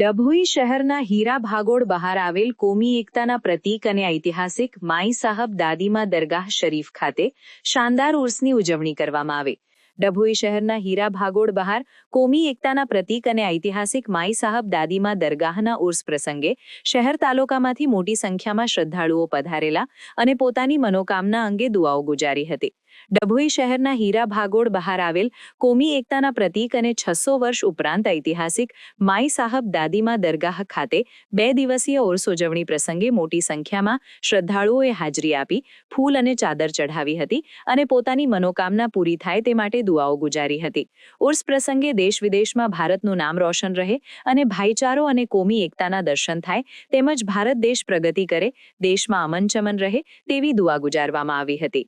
ડભોઈ શહેરના હીરા ભાગોળ બહાર આવેલ કોમી એકતાના પ્રતીક અને ઐતિહાસિક માઈ સાહબ દાદીમા દરગાહ શરીફ ખાતે શાનદાર ઉર્સની ઉજવણી કરવામાં આવે। ડભોઈ શહેરના હીરા ભાગોળ બહાર કોમી એકતાના પ્રતીક અને ઐતિહાસિક માઈ સાહબ દાદીમા દરગાહના ઉર્સ પ્રસંગે શહેર તાલુકામાંથી મોટી સંખ્યામાં શ્રદ્ધાળુઓ પધારેલા અને પોતાની મનોકામના અંગે દુઆઓ ગુજારી હતી। ડભોઈ શહેરના હીરા ભાગોળ બહાર આવેલ કોમી એકતાના પ્રતીક અને 600 વર્ષ ઉપરાંત ઐતિહાસિક માઈ સાહબ દાદીમા દરગાહ ખાતે 2 દિવસીય ઉર્સ ઉજવણી પ્રસંગે મોટી સંખ્યામાં શ્રદ્ધાળુઓએ હાજરી આપી ફૂલ અને ચાદર ચઢાવી હતી અને પોતાની મનોકામના પૂરી થાય તે માટે દુઆઓ ગુજારી હતી। ઉર્સ પ્રસંગે દેશ વિદેશમાં ભારતનું નામ રોશન રહે અને ભાઈચારો અને કોમી એકતાના દર્શન થાય તેમજ ભારત દેશ પ્રગતિ કરે, દેશમાં અમન ચમન રહે તેવી દુઆ ગુજારવામાં આવી હતી।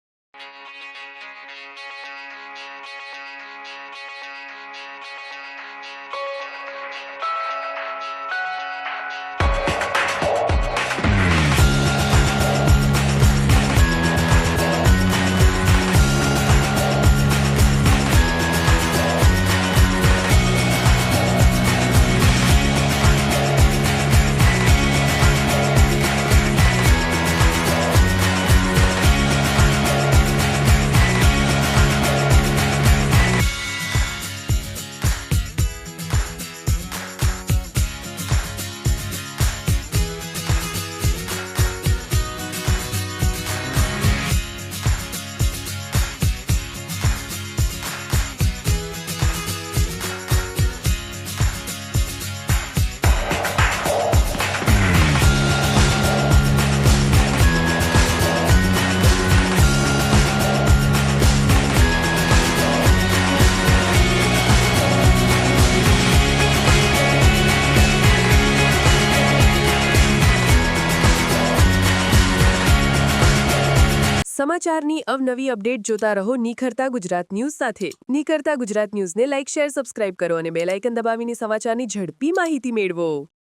સમાચારની અવનવી અપડેટ જોતા રહો નિખરતા ગુજરાત ન્યૂઝ સાથે। નિખરતા ગુજરાત ન્યૂઝને લાઇક, શેર, સબસ્ક્રાઇબ કરો અને બેલ આઇકન દબાવીને સમાચારની ઝડપી માહિતી મેળવો।